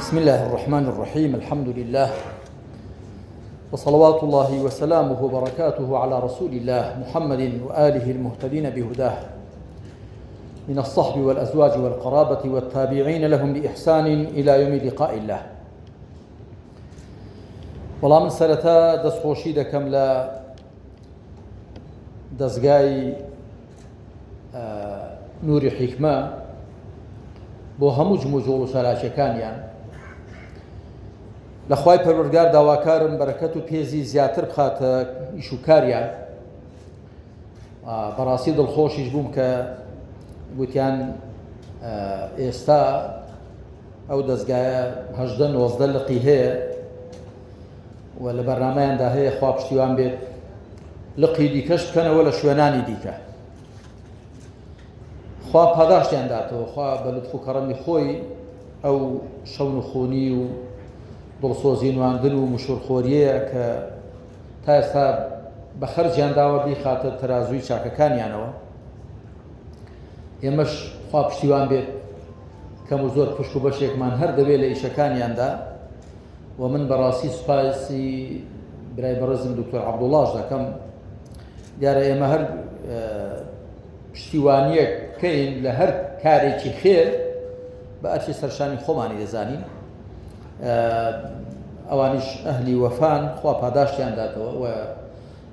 بسم الله الرحمن الرحيم. الحمد لله وصلوات الله وسلامه وبركاته على رسول الله محمد وآله المهتدين بهداه من الصحب والأزواج والقرابة والتابعين لهم بإحسان إلى يوم لقاء الله. والله من سرتا دەستخۆشی دەکەم لە دەستگای نوری حیکمە بۆ هەموو جموجۆڵ و شاراکیەکانیان لە خوای پەروەردگار داواکارم بەرەکەت و پێزی زیاتر بخاتە ئیش و کاریان. بەڕاستی دڵخۆشیش بووم کە گوتیان ئێستا ئەو دەستگایە 18-19 لقی هەیە و لە بەرنامەیاندا هەیە خوا پشتیوان بێت لقی دیکەش بکەنەوە لە شوێنانی دیکە. خوا پاداشتیان داتەوە، خوا بە لوتف و کەڕەمی خۆی ئەو شەون و خۆنی و دڵسۆزی نواندن و مشورخۆریەیە کە تا ئێستا بە خەرجیان داوە بیخاتە تەرازووی چاکەکانیانەوە. ئێمەش خوا پشتیوان بێت کەم و زۆر پشت و بەشێکمان هەر دەبێت لە ئیشەکانیاندا و من بەڕاستی سوپاسی برای بەڕێزم دکتۆر عەبدوڵڵاش دەکەم. دیارە ئێمە هەر پشتیوانیەک بکەین لە هەر کارێکی خێر بە ئەرچی سەرشانی خۆمانی دەزانین. ئەوانیش ئەهلی وەفان خوا پاداشتیان داتەوە و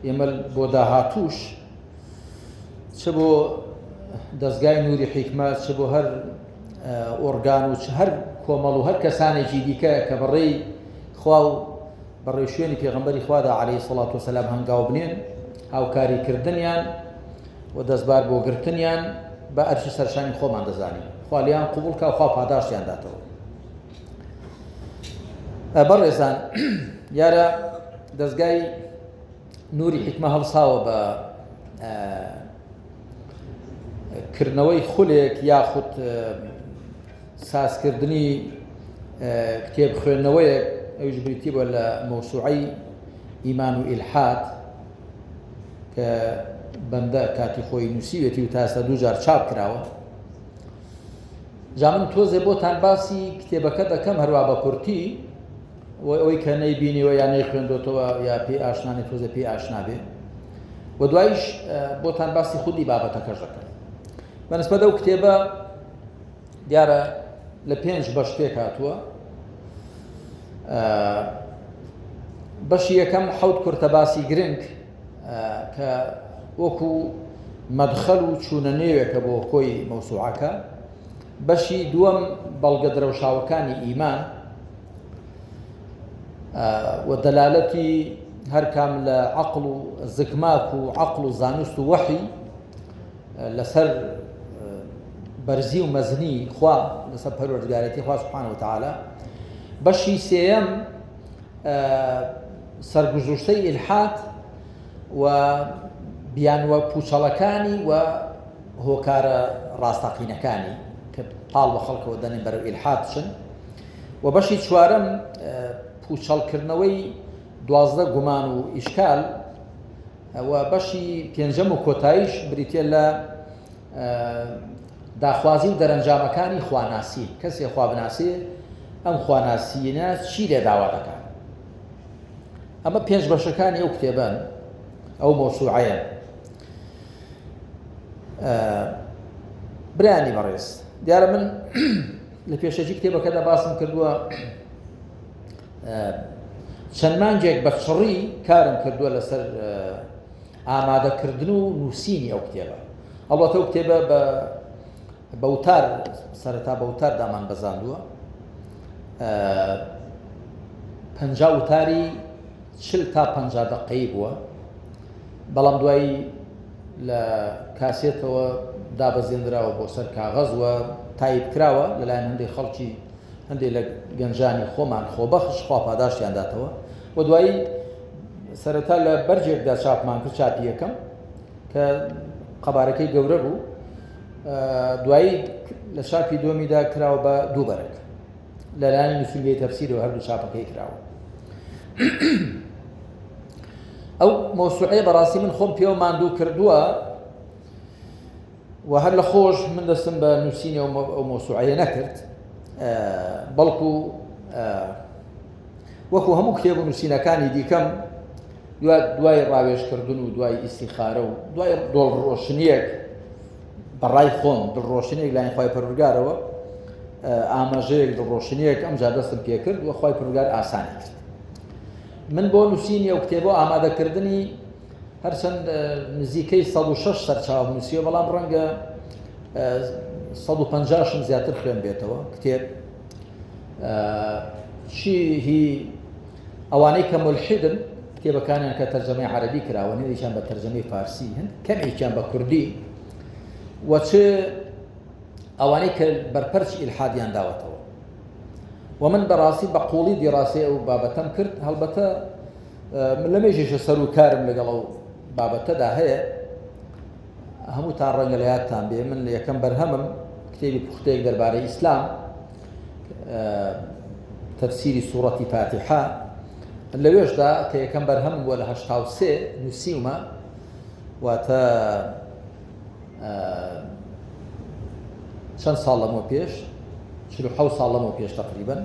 ئێمە بۆ داهاتووش چ بۆ دەستگای نوری حیکمە چ بۆ هەر ئۆرگان و چ هەر کۆمەڵ و هەر کەسانێکی دیکە کە بەڕێی خوا و بەڕێی شوێنی پێغەمبەری خوادا عەلەیهی سەڵات وسەلام هەنگاو بنێن هاوکاریکردنیان و دەستبار بۆ گرتنیان بە ئەرچی سەرشانی خۆمان دەزانین. خوا لیان قوبوڵ کە خوا پاداشتیان داتەوە. بەڕێزان، یارە دەستگای نوری حیکمە هەڵساوە بە کردنەوەی خولێک یاخود سازکردنی کتێب خوێندنەوەیەک، ئەویش بریتی بۆ لە مەوسوعەی ئیمان و ئیلحاد کە بەندە کاتی خۆی نووسیوێتی و تا ئێستا 2 جار چاپ کراوە. جا من تۆزێ بۆتان باسی کتێبەکە دەکەم هەروە بە کورتی و ئەوەی کە نەیبینیوە یا نەیخوێندۆتەوە یا پێی ئاشنانی تۆزە پێی ئاشنا بێ و دوایش بۆتان باسی خودی بابەتەکەش دەکەم. بەنسبەت ئەو کتێبە دیارە لە 5 بەش پێک هاتووە. بەشی یەکەم 7 کورتە باسی گرنگ کە وەکو مەدخەل و چوونە نێوێکە بۆ کۆی مەوسوعەکە. بەشی دووەم بەڵگە درەوشاوەکانی ئیمان و دەلالەتی هەر کام لە عەقڵ و زگماک و عەقڵ و زانست و وەحی لەسەر بەرزی و مەزنی خوا، لەسەر پەروەردگارەتی خوا سوبحانە وتەعالە. بەشی سێیەم سەرگوزشتەی ئیلحاد و بیانوە پوچەڵەکانی و هۆکارە ڕاستەقینەکانی کە پاڵ بە خەڵکەوە دەنێن بەرەو ئیلحاد بچن. و بەشی چوارەم پوچەڵکردنەوەی 12 گومان و ئیشکال و بەشی پێنجەم و کۆتاییش بریتێ لە داخوازی و دەرەنجامەکانی خواناسی. کەسێ خوا بناسێ ئەم خواناسیینە چی لێ داوا دەکات. ئەمە 5 بەشەکانی ئەو کتێبن، ئەو مەوسوعەیە. برایانی بەڕێز، دیارە من لە پێشەجی کتێبەکەدا باسم کردووە چەند مانجێک بە چڕی کارم کردووە لەسەر ئامادەکردن و نووسینی ئەو کتێبە. ئەڵبەتە ئەو کتێبە بە وتار سەرەتا بە وتار دامان بەزاندووە. 50 وتاری 40 تا 50 دقەیی بووە، بەڵام دوایی لە کاسێتەوە دابەزێنراوە بۆ سەر کاغەزوە تایپ کراوە لەلایەن هەندێک خەڵکی، هەندێک لە گەنجانی خۆمان خۆبەخش خوا پاداشتیان داتەوە. و دوایی سەرەتا لە بەرجێکدا چاپمان کرد، چاپی یەکەم کە قەبارەکەی گەورە بوو. دوایی لە چاپی دووەمیدا کراوە بە 2 بەرەک لەلایەن نووسینگەی تەفسیرەوە هەردوو چاپەکەی کراوە. ئەو مەوسوعەیە بەڕاستی من خۆم پێوە ماندوو کردووە و هەر لە خۆش من دەستم بە نووسینی ئەو مەوسوعەیە نەکرد، بەڵکو وەکو هەموو کتێب و نووسینەکانی دیکەم دوای ڕاوێژکردن و دوای ئیستیخارە و دوای دڵڕۆشنیەک بەڕای خۆم دڵڕۆشنیەک لایەن خوای پەروەردگارەوە ئاماژەیەک دڵڕۆشنیەک ئەمجا دەستم پێ کرد و خوای پەروەردگار ئاسانی کرد. من بۆ نووسینی ئەو کتێبە ئامادەکردنی هەرچەند نزیکەی 106 سەرچاو نووسیوە، بەڵام ڕەنگە 150 زیاتر خوێن بێتەوە کتێب. هی ئەوانەی کە ملحدن کتێبەکانیان کە تەرجەمەی عەرەبی کراوە، هێندێکیان بە تەرجەمەی فارسی هەن، کەمێکیان بە کوردی، و چ ئەوانەی کە بەرپەرچی ئیلحادیان داوەتەوە. و من بەڕاستی بە قوڵی دیڕاسی ئەو بابەتەم کرد. هەڵبەتە لە مێژێشە سەر و کارم لەگەڵ ئەو بابەتەدا هەیە. هەمووتان ڕەنگە لە یادتان بێ من یەکەم بەرهەمم کتێبی پوختەیەک دەربارەی ئیسلام، تەفسیری سوورەتی فاتحە، لەوێشدا کە یەکەم بەرهەمم بووە لە 83 نووسیومە، واتە چەند ساڵ لەمەوە پێش، 47 ساڵ لەمەوە پێش تقریبەن،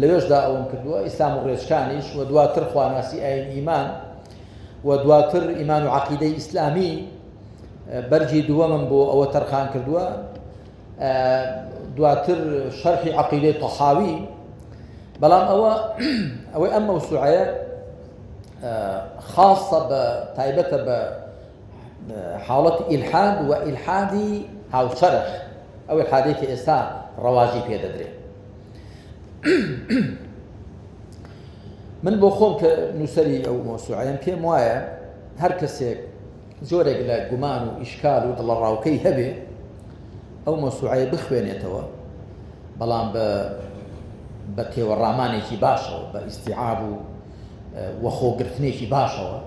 لەوێشدا ئەوم کردووە ئیسلام و ڕێژکانیش، و دواتر خواناسی ئاین ئیمان، و دواتر ئیمان و عەقیدەی ئیسلامی بەرجی دووەمم بۆ ئەوە تەرخان کردووە. دواتر شەرحی عەقیدەی تەحاوی. بەڵام ئەوەی ئەم مەوسوعەیە خاصە بە تایبەتە بە حاڵەتی ئیلحاد و ئیلحادی هاوچەرخ، ئەو ئیلحادەی کە ئێستا ڕەواجی پێدەدرێت. من بۆ خۆم کە نووسەری ئەو مەوسوعەیەم پێم وایە هەر کەسێک زۆرێک لە گومان و ئیشکال و دڵەڕاوکەی هەبێ ئەو مەوسوعەیە بخوێنێتەوە، بەڵام بە تێوەڕامانێکی باشەوە، بە ئیستیعاب و وەخۆگرتنێکی باشەوە،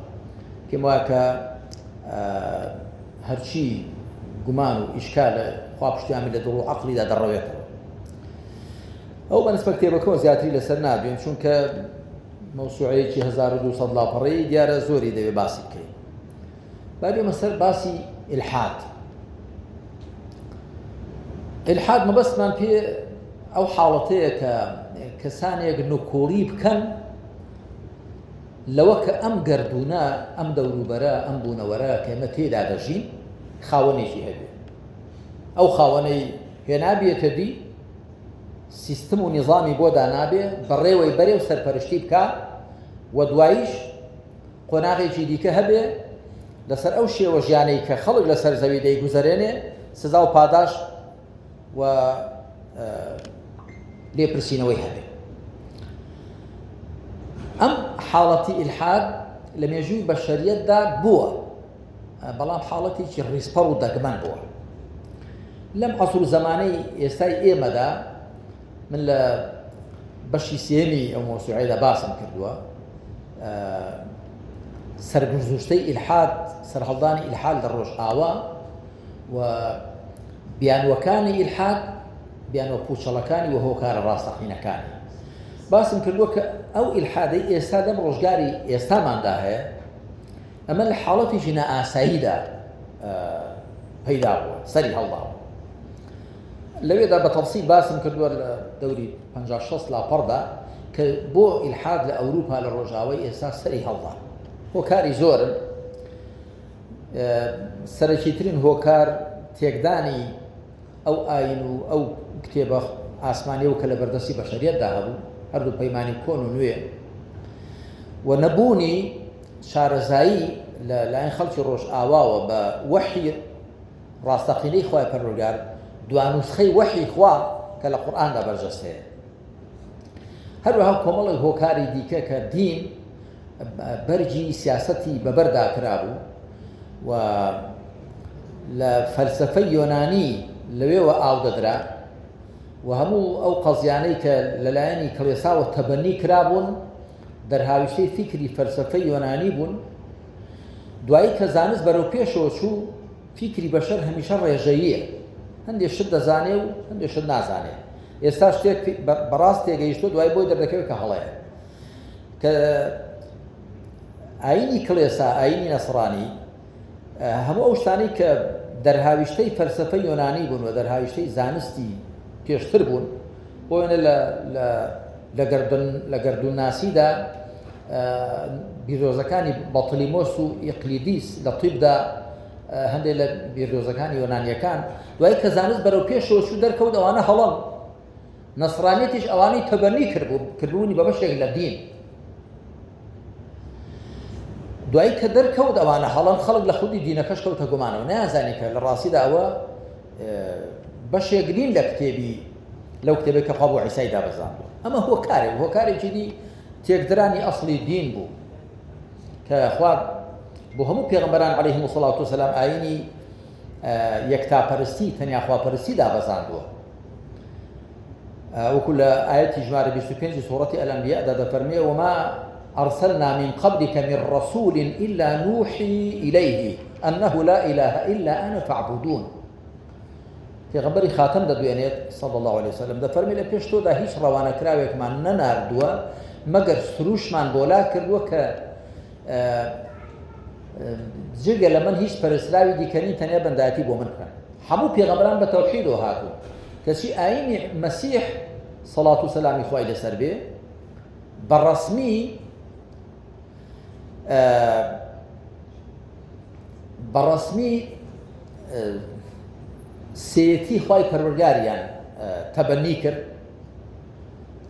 پێم وایە کە هەرچی گومان و ئیشکالە خوا پشتیامی لە دڵ و عەقڵیدا دەڕەوێتەوە. ئەو بەنسبە کتێبەکەەوە زیاتری لەسەر نابێن، چونکە مەوسوعەیەکی 1200 لاپەڕەی دیارە زۆری دەوێ باسی بکەین. با بێمە سەر باسی ئیلحاد. ئیلحاد مەبەستمان پێ ئەو حاڵەتەیە کە کەسانێک نوکۆڵی بکەن لەوە کە ئەم گەردونە، ئەم دەوروبەرە، ئەم بوونەوەرە کە ئێمە تێدا دەژین خاوەنێکی هەبێ. ئەو خاوەنەی هێنابێتە دی، سیستم و نظامی بۆ دانابێ، بەڕێوەی بەرێو سەرپەرشتی بکە، و دواییش قۆناغێکی دیکە هەبێ لەسەر ئەو شێوە ژیانەی کە خەڵک لەسەر زەوی دەیگوزەرێنێ سزا و پاداش و لێپرسینەوەی هەبێ. ئەم حاڵەتی ئیلحاد لە مێژووی بەشەریەتدا بووە، بەڵام حاڵەتێکی ڕیسپەڕ و دەگمەن بووە. لەم عەسر و زەمانەی ئێستای ئێمەدا من لە بەشی سێمی ئەو مەوسوعەیەدا باسم کردووە، سەرگرزوشتەی ئیلحاد، سەرهەڵدانی ئیلحاد لە ڕۆژ ئاوا و بیانوەکانی ئیلحاد، بیانوە پوچەڵەکانی و هۆکارە ڕاستەقینەکانی. باسم کردووە کە ئەو ئیلحادەی ئێستا دەم ڕۆژگاری ئێستاماندا هەیە، ئەمە لە حاڵەتێکی نائاساییدا پەیدا بووە، سەری هەڵداوە. لەوێدا بە تەفسیل باسم کردووە لە دەوری 50-60 لاپەڕدا کە بۆ ئیلحاد لە ئەوروپا لە ڕۆژاوای ئێستا سەری هەڵدا. هۆکاری زۆرن، سەرەکیترین هۆکار تێکدانی ئەو ئاین و ئەو کتێبە ئاسمانی و کە لە بەردەستی بەشەریەتدا هەبوو، هەردوو پەیمانی کۆن و نوێ، و نەبوونی شارەزایی لە لایەن خەڵکی ڕۆژ ئاواوە بە وەحی ڕاستەقینەی خوای پەروەردگار، دوانوسخەی وەحی خوا کە لە قورئاندا بەرجەست هەیە. هەروەها کۆمەڵی هۆکاری دیکە کە دین بەرجی سیاسەتی بەبەردا کرابوو، و لە فەلسەفەی یۆنانی لەوێوە ئاو دەدرا، و هەموو ئەو قەزیانەی کە لەلایەنی کڵێساوە تەبەنی کرابوون دەرهاویشتەی فیکری فەلسەفەی یۆنانی بوون. دوایی کە زانست بەرەو پێشەوە چوو، فیکری بەشەر هەمیشە ڕێژەییە، هەندێک شت دەزانێ و هەندێک شت نازانێ. ئێستا شتێک بەڕاست تێگەیشتۆ دوای بۆی دەردەکەوێت کە هەڵەیە. کە ئاینی کڵێسا، ئاینی نەسڕانی، هەموو ئەو شتانەی کە دەرهاویشتەی فەلسەفەی یۆنانی بوون و دەرهاویشتەی زانستی پێشتر بوون، بۆ وێنە لە لە گەردون ناسیدا بیرۆزەکانی بەڵتلیمۆس و ئیقلیدیس لە طیبدا هەندێک لە بیرۆزەکانی یۆنانیەکان دوای کە زانست بەرەو پێشەوە چوو دەرکەوت ئەوانە هەڵەن نەسرانیەتیش ئەوانەی تەبەنی کردبوونی بە بەشێک لە دین دوای کە دەرکەوت ئەوانە هەڵەن خەڵک لە خودی دینەکەش کەوتە گومانەوە نەیانزانی کە لە ڕاستیدا ئەوە بەشێک نین لە کتێبی لەو کتێبێک کە خوا بۆ عیسای دابەزاندووە ئەمە هۆکارێکی دی تێکدرانی ئەسڵی دین بوو کە خوا بۆ هەموو پێغەمبەران عەلەیهیمو سەڵات وسەلام ئاینی یەکتاپەرستی تەنیا خواپەرستی دابەزاندووە وەکو لە ئایەتی ژمارە 25 سوورەتی ئەلەنبیادا دەفەرمێ وما أرسلنا من قبلك من رسول إلا نوحي إليه أنه لا إله إلا أنا فاعبدون پێغەمبەری خاتم دەدوێنێت صلى الله عليه وسلم دەفەرمێ لە پێش تۆدا هیچ ڕەوانەکراوێکمان نەناردووە مەگەر سروشمان بۆ لا کردووە کە جگە لە من هیچ پەرستراوی دیکەنی تەنیا بەندایەتی بۆ من بکەن هەموو پێغەمبەران بە تەوحیدەوە هاتوون کەچی ئاینی مەسیح سەڵات و سەلامی خوای لەسەر بێ بەڕەسمی سێتی خوای پەروەردگاریان تەبەنی کرد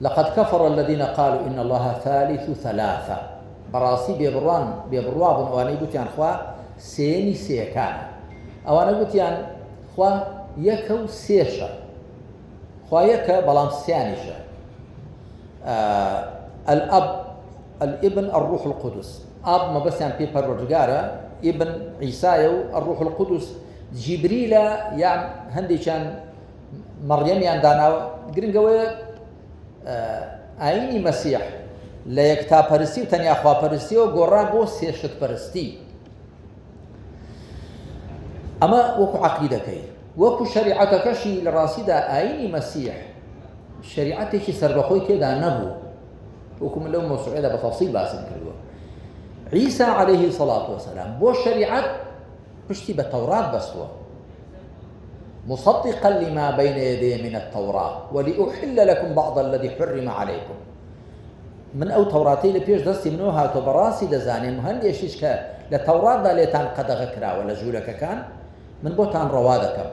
لقد كفر الذين قالوا إن الله ثالث ثلاثة بەڕاستی بێبڕوا بوون ئەوانەی گوتیان خوا سێنی سێکانە ئەوانە گوتیان خوا یەکە و سێشە خوا یەکە بەڵام سیانیشە الأب الابن الروح القدس ئاب مەبەستیان پێ پەروەردگارە ئیبن عیسایە و الروح القدس جیبریلە یان هەندێکیان مەڕیەمیان داناوە گرنگەوەیە ئاینی مەسیح لە یەکتاپەرستی و تەنیا خواپەرستیەوە گۆڕا بۆ سێشتپەرستی ئەمە وەکو عەقیدەکەی وەکو شەریعەتەکەشی لە ڕاستیدا ئاینی مەسیح شەریعەتێکی سەربەخۆی تێدا نەبوو وەکو من لەو مەوسوعەیەدا بە تەفسیل باسم کردووە عیسا عەلەیهی سەڵات وەسەلام بۆ شەریعەت پشتی بە تەورات بەستووە مصدقا لما بين يديه من التوراة ولأحل لكم بعض الذي حرم عليكم من أو توراتي لبيش دستي منو هاتو براسي دزاني مهندي يشيش كا لتورات دا ليتان قدغ كرا ولا جولك كان من بوتان روادكم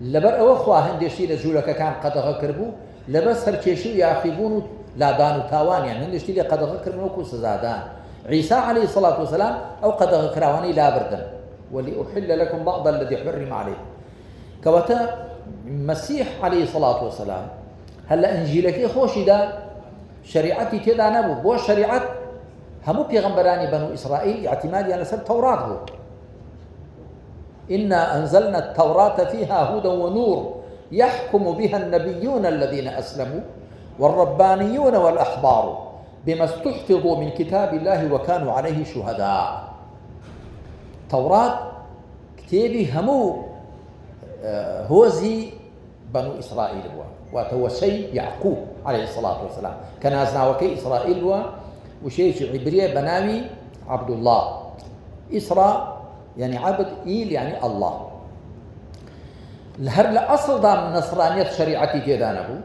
لبر أو أخوة هندي شي لجولك كان قدغ كربو لبس هركيشو ياخيبون لا دانو تاوان يعني هندي شي قدغ كربو كو سزادان عيسى عليه الصلاة والسلام أو قدغ كراواني لا بردن ولأحل لكم بعض الذي حرم عليكم كواتا مسيح عليه الصلاة والسلام هلا إنجيلك خوشي دا شريعتي تدا نبو بو شريعت همو بيغمبراني بنو إسرائيل اعتمادي على سر توراة هو إنا أنزلنا التوراة فيها هدى ونور يحكم بها النبيون الذين أسلموا والربانيون والأحبار بما استحفظوا من كتاب الله وكانوا عليه شهداء توراة كتابي همو هوزي بنو إسرائيل هو وتوسي يعقوب عليه الصلاة والسلام كان أزناوكي إسرائيل هو وشيء عبرية بناوي عبد الله إسراء يعني عبد إيل يعني الله هر لأصل دام نصرانية شريعتي جدانه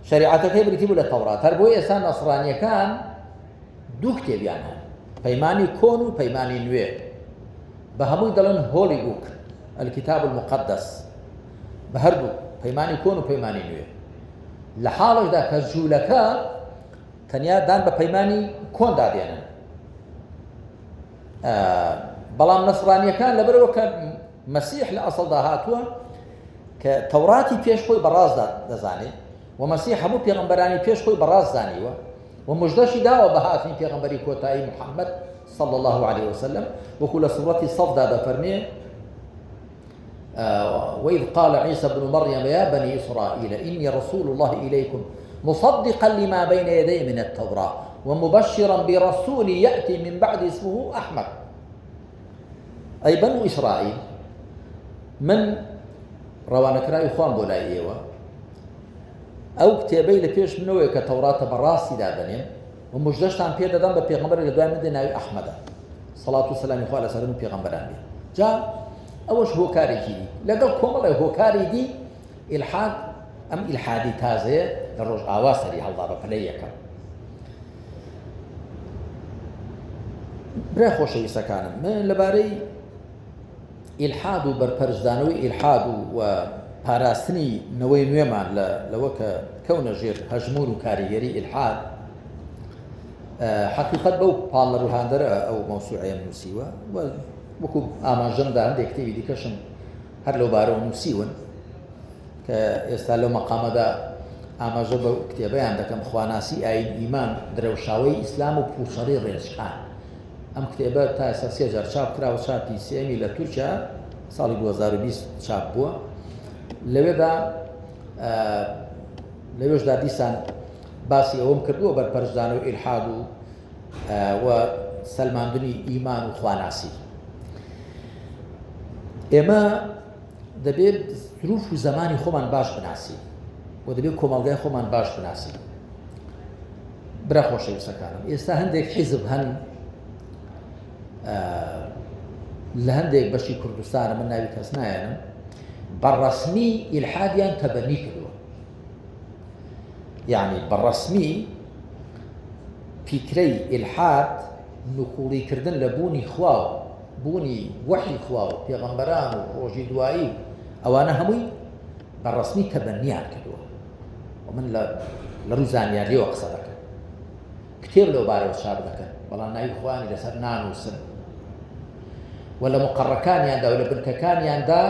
شريعتك هي بريتيبو للتوراة هر بوي إسان نصرانية كان دو كتاب يعني بيماني كونو بيماني نوير بهمو دلن هولي بوك الكتاب المقدس بهردو بيماني كونو بيماني نوير لحالك دا كجولكا تنيا دان ببيماني كون داديانا بلام نصرانية كان لبرو كان مسيح لأصل دا هاتوا كتوراتي بيش خوي براز دزاني ومسيح همو بيغمبراني بيش خوي براز زانيوا ومجدشي داوا بهاتني بيغمبري كوتاي محمد صلى الله عليه وسلم وكل سورة الصف دا فرميه وإذ قال عيسى بن مريم يا بني إسرائيل إني رسول الله إليكم مصدقا لما بين يدي من التوراة ومبشرا برسول يأتي من بعد اسمه أحمد أي بنو إسرائيل من روانك رأي إخوان بولاييوا أو كتابي لفيش منوي كتوراة براسي دابنين ومجدشتان بيدا دان ببيغمبر لدوام مدينة أحمد صلاة والسلام إخوة على سلام بيغمبران بي جاء أوش هوكاري جيدي لقل كومل هوكاري دي إلحاد أم إلحادي تازية لە ڕۆژ ئاوا سەری هەڵدا بە پلەی یەکەم. برای خۆشەویستەکانم، من لەبارەی ئیلحاد و بەرپەرشدانەوەی ئیلحاد و پاراستنی نەوەی نوێمان لەوە کە کەونە ژێر هەژمون و کاریگەری ئیلحاد حقیقەت بەو پاڵە ڕوهاندەرە ئەو مەوسوعەیەم نووسیوە وەکو ئاماژەمدا هەندێک کتێبی دیکەشم هەر لەو بارەوە نووسیون کە ئێستا لەو مەقامەدا ئاماژە بەو کتێبەیان دەکەم، خواناسی ئاین ئیمان درەوشاوەی ئیسلام و پوشەڕی ڕێژەکان. ئەم کتێبە تا ئێستا 3 جار چاپ کراوە، چاپی سێمی لە تورکیا ساڵی 2020 چاپ بووە. لەوێشدا دیسان باسی ئەوەم کردووە بەرپەرشدان و ئیلحاد و سەلماندنی ئیمان و خواناسی. ئێمە دەبێت ظروف و زمانی خۆمان باش بناسی و دەبێت کۆمەڵگای خۆمان باش بناسی. برا خۆشەویستەکانم، ئێستا هەندێک حیزب هەن لە هەندێک بەشی کوردستانە، من ناوی کەس نایەنم، بەڕەسمی ئیلحادیان تەبەنی کردووە. یعنی بەڕەسمی پیکرەی ئیلحاد نقوڵیکردن لە بوونی خوا و بوونی وحی خوا و پێغەمبەران و ڕۆژی دوایی ئەوانە هەمووی بەڕەسمی تەبەنیان کردووە. و من لە ڕووی زانیاریەوە قسە دەکەم، کتێب لەو بارەوە چاپ دەکەن، بەڵام ناوی خوانی لەسەر نانووسن و لە مقەڕەکانیاندا و لە بنکەکانیاندا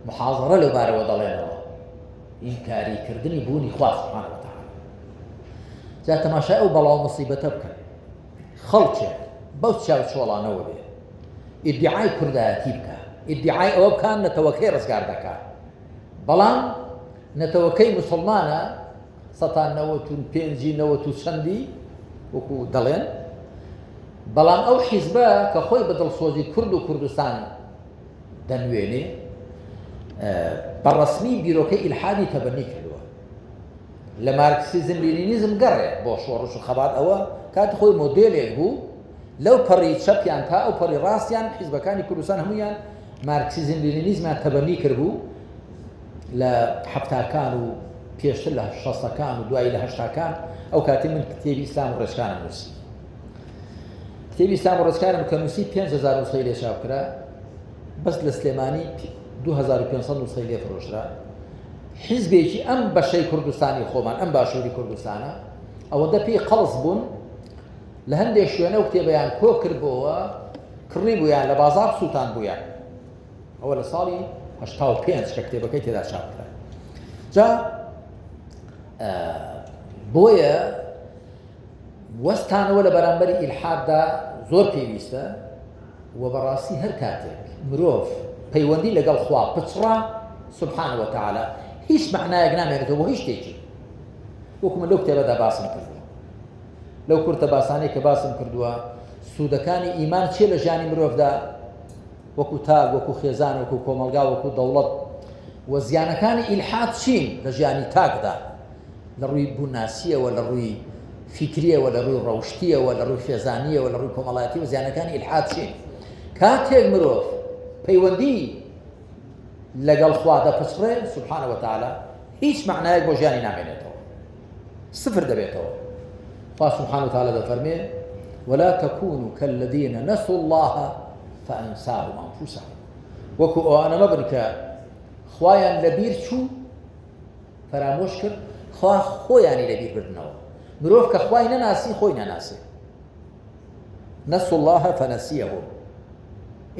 محاضرە لەو بارەوە دەڵێنەوە، ئینکاریکردنی بوونی خوا سبحانه وتعالى. جا تەماشای ئەو بەڵاو مصیبەتە بکەن، خەڵکێک بەو چاو چۆڵانەوە بێ ئیدعای کوردایەتی بکە، ئیدعای ئەوە بکان نەتەوەکەی ڕزگار دەکات، بەڵام نەتەوەکەی موسڵمانە 95 چەندی وەکو دەڵێن، بەڵام ئەو حیزبە کە خۆی بە دڵسۆزی کورد و کوردستان دەنوێنێ بەڕەسمی بیرۆکەی ئیلحادی تەبەنی کردووە. لە مارکسیزم لێنینیزم گەڕێ بۆ شۆڕش و خەبات، ئەوە کاتی خۆی مۆدێلێک بوو لەو پەڕی چەپیان تا ئەو پەڕی ڕاستیان حیزبەکانی کوردستان هەموویان مارکسیزم لێنینیزمیان تەبەنی کردبوو لە حەفتاکان و پێشتر لە 60ەکان و دوایی لە 80ەکان. ئەو کاتی من کتێبی ئیسلام و ڕێچکانم نووسی، کتێبی ئیسلام و ڕێچکانم کە نووسی 5000 نوسخەی لێ چاپ کرا، بەس لە سلێمانی 2500 نوسخەی لێ فرۆشرا. حیزبێکی ئەم بەشەی کوردستانی خۆمان، ئەم باشووری کوردستانە، ئەوەندە پێی قەڵس بوون لە هەندێک شوێنە و کتێبەیان کۆ کردبەوە، کڕی بوویان لە بازار سووتان بوویان. ئەوە لە ساڵی 85 کە کتێبەکەی تێدا چاپ کرا. جا بۆیە وەستانەوە لە بەرامبەری ئیلحاددا زۆر پێویستە و بەڕاستی هەر کاتێک مرۆڤ پەیوەندی لەگەڵ خوا بچڕا سبحانه وتعالى هیچ معنایەک نامێنێتەوە بۆ هیچ شتێکی. وەکو من لەو کتێبەدا باسم کردووە، لەو کورتە باسانەی کە باسم کردووە، سوودەکانی ئیمان چیە لە ژیانی مرۆڤدا، وەکو تاگ، وەکو خێزان، وەکو کۆمەلگا، وەکو دەوڵەت، و زیانەکانی ئیلحاد چین لە ژیانی تاکدا، لە ڕووی بووناسیەوە، لە ڕووی فیکریەوە، لە ڕووی ڕەوشتیەوە، لە ڕووی خێزانیەوە، لە ڕووی کۆمەڵایەتیەوە. زیانەکانی ئیلحاد چین؟ کاتێک مرۆڤ پەیوەندی لەگەڵ خوا دەپچڕێ سبحانه وتعالى هیچ معنایەک بۆ ژیانی نامێنێتەوە، سفر دەبێتەوە. خوا سبحانه وتعالى دەفەرمێ ولا تكونوا كالذين نسوا الله فأنساهم أنفسهم. وەکو ئەوانە مەبن کە خوایان لەبیر چوو فەرامۆش کرد، خوا خۆیانی لەبیر بردنەوە. مرۆڤ کە خوای نەناسی خۆی نەناسێ. نسوا الله فنسيهم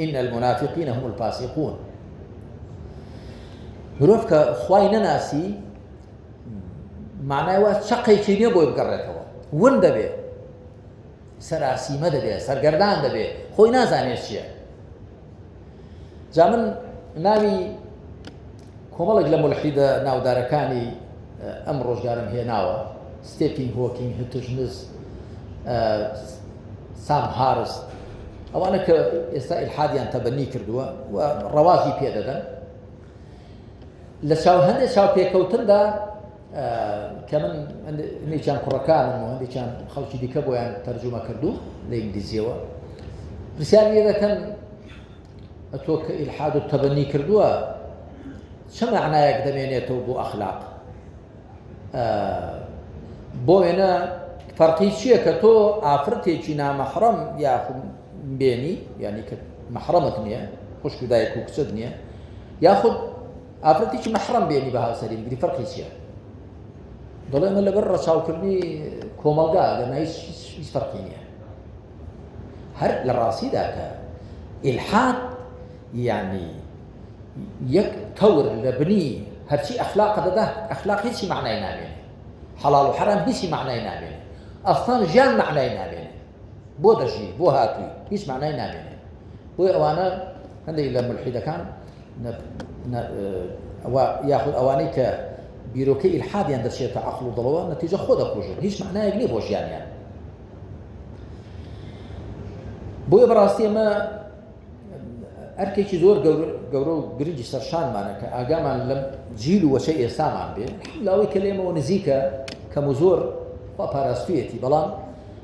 إن المنافقين هم الفاسقون. مرۆڤ کە خوای نەناسی معنای وا چەقێکی نییە بۆی بگەڕێتەوە، ون دەبێ، سەراسیمە دەبێ، سەرگەردان دەبێ، خۆی نازانێت چییە. جا من ناوی کۆمەڵێک لە مولحیدە ناودارەکانی ئەم ڕۆژگارم هێناوە، ستێپینگ هۆکینگ، هتژنس، سام هارس، ئەوانە کە ئێستا ئیلحادیان تەبەنی کردووە و ڕەواجی پێدەدەن. لە هەندێک چاوپێکەوتندا کە من هەندێکیان کوڕەکانم و هەندێکیان خەڵکی دیکە بۆیان تەرجمە کردو لە ئینگلیزیەوە، پرسیار لێ دەکەن تۆ کە ئیلحاد و تەبەنی کردووە چه معنایەک دەمێنێتەوە بۆ ئەخلاق؟ بۆ وێنە فەرقی چییە کە تۆ ئافرەتێکی نامەحرەم یاخود بێنی یعنی کە مەحرەمت نییە خوشک و دایک و کچت نییە یاخود ئافرەتێکی مەحرەم بێنی بە هاوسەری بگری فەرقی چییە؟ دەڵێ ئەمە لەبەر ڕەچاوکردنی کۆمەلگا لەنای هیچ فەرقی نییە. هەر لە ڕاستیدا کە ئیلحاد یعنی یەک تەور لە بنی هەرچی ئەخلاق دەدا ئەخلاق هیچی معنای نابێنێ، حەڵاڵ و حەرام هیچی معنای نابێنێ، ئەسڵان ژیان معنای نابێنێ، بۆ دەژی بۆ هاتووی هیچ معنای نابێنێ. بۆی ئەوانە هەندێک لە ملحیدەکان یاخود ئەوانەی کە بیرۆکەی ئیلحادیان دەچێتە عەقڵ و دڵەوە نەتیجە خۆ دەکوژن، هیچ معنایەک نییە بۆ ژیانیان. بۆیە بەڕاستی ئەمە ئەرکێکی زۆر گەورە و گرنگی سەرشانمانە کە ئاگامان لەم جیل و وەچەی ئێستامان بێ لاوەی کە لێمەوە نزیکە کەم و زۆر خوا پاراستویەتی، بەڵام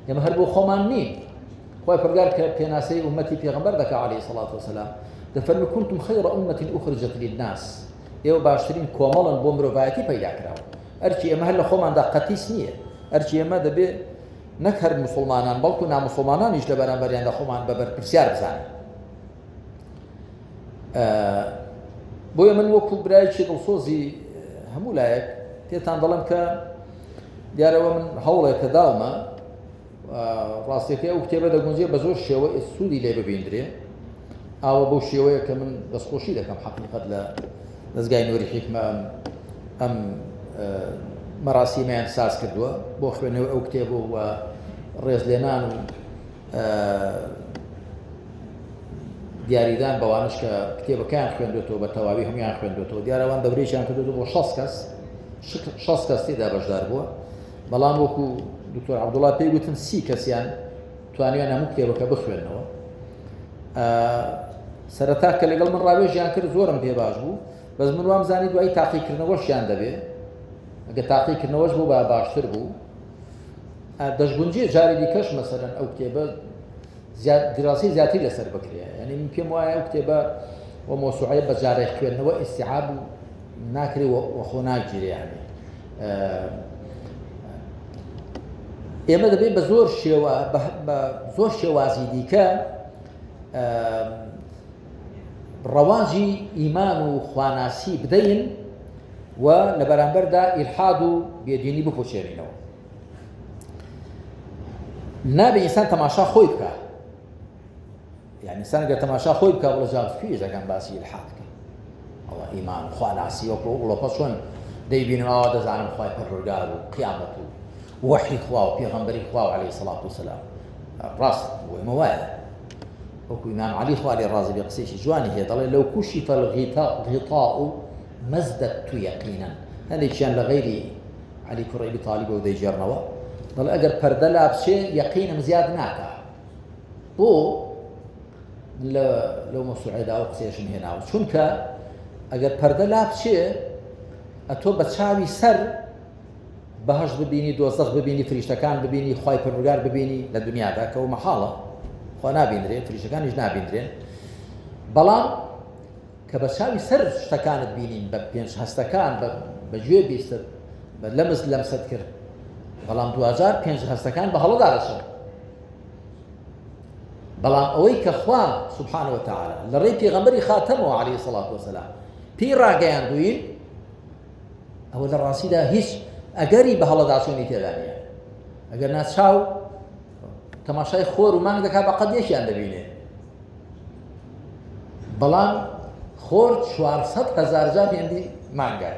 ئێمە هەر بۆ خۆمان نین. خوای پەروەردگار کە پێناسەی ئومەتی پێغەمبەر دەکا عەلەیهی سەڵات وەسەلام دەفەرمێ کونتم خەیڕە ئومەتین ئوخرجەت للناس، ئێوە باشترین کۆمەڵن بۆ مرۆڤایەتی پەیدا کراوە. ئەرچی ئێمە هەر لە خۆماندا قەتیس نییە، ئەرچی ئێمە دەبێ نەک هەر موسڵمانان بەڵکو ناموسڵمانانیش لە بەرامبەریاندا خۆمان بەبەر پرسیار بزانین. بۆیە من وەکو برایەکی دڵسۆزی هەموو لایەک پێتان دەڵێم کە دیارەوە من هەوڵێکە داومە ڕاستیەکەی ئەو کتێبە دەگونجێ بە زۆر شێوە سوودی لێ ببیندرێ، ئاوە بەو شێوەیە کە من دەستخۆشی دەکەم حەقیقەت لە دەستگای نووری حیکمە ئەم مەراسیمیان ساز کردووە بۆ خوێنەوە ئەو کتێبە و ڕێزلێنان و دیاریدان بەوانش کە کتێبەکەیان خوێندوێتەوە بە تەواوی هەمویان خوێندوێتەوە. دیارەوان دەورێکیان کردوێتەوە بۆ 60 کەس تێدا بەشدار بووە، بەڵام وەکو دکتۆر عەبدوڵڵا پێی گوتن 30 کەسیان توانیان هەموو کتێبەکە بخوێنەوە. سەرەتا کە لەگەڵ من ڕاوێژیان کرد زۆرم پێ باش بوو، بەس من وام زانی دوایی تاقیکردنەوەشیان دەبێ، ئەگە تاقیکردنەوەش بۆ باشتر بوو. دەشگونجێ جاری دیکەش مەسەرەن ئەو کتێبە دراسی زیاتر لەسەر بکرێ، یعنی من پێم وایە ئەو کتێبە وە مۆسوعەیە بە جارێک خوێندنەوە ئیستیعاب ناکرێ وە خۆ ناگیرێ. یعنی ئێمە دەبێت بە زۆر شێوازی دیکە ڕەواجی ئیمان و خواناسی بدەین و لە بەرامبەردا ئیلحاد و بێدینی بپۆشێنینەوە. نابێ ئینسان تەماشا خۆی بکە، یعنی ئینسان گەر تەماشا خۆی بکە بڵێ جا توێژ ئەگەم باسی ئیلحاد بکە ئەوە ئیمان و خواناسی وەکو وڵۆپە چۆن دەیبینم ئەوە دەزانم خوای پەروەردگار و قیامەت و وحی خوا و پێغەمبەری خوا و عەلەیهی سەڵات وسەلام. ڕاست بۆ ئێمە وایە وەکو ئیمام عەلی خوا لێ ڕازی بێ قسەیەکی جوانی هەیە، دەڵێ لەو کوشف الغطاء ما ازددت یەقینا. هەندێکیان لە غەیری عەلی کوڕی ئەبی تاڵیبەوە دەیجێڕنەوە، دەڵێ ئەگەر پەردە لابچێ یەقینم زیاد ناکە. بۆ لەو مەسوعەیەدا ئەو قسەیەشم هێناوە، چونکە ئەگەر پەردە لابچێ ئەتۆ بە چاوی سەر بەهەشت ببینی، دۆزەخ ببینی، فریشتەکان ببینی، خوای پەروەردگار ببینی لە دنیادا کە ئەو مەحاڵە، خوا نابیندرێن، فریشتەکانیش نابیندرێن. بەڵام کە بە چاوی سەر شتەکانت بینین بە پێنج هەستەکان بەگوێ بیستت بە لەمست لەمست کرد، بەڵام دوجار پێنج هەستەکان بە هەڵەدا دەچن. بەڵام ئەوەی کە خوا سوبحانه وتعالى لە ڕێی پێغەمبەری خاتەمەوە عەلەیهی سەڵات وسەلام پێی ڕاگەیاندووین، ئەوە لە ڕاستیدا هیچ ئەگەری بە هەڵەداچوونی تێدا نییە. ئەگەر ناچاو تەماشای خۆر و مانگ دەکات بە قەدێکیان دەبینێ، بەڵام خۆر 400,000 جار هێندی مانگە،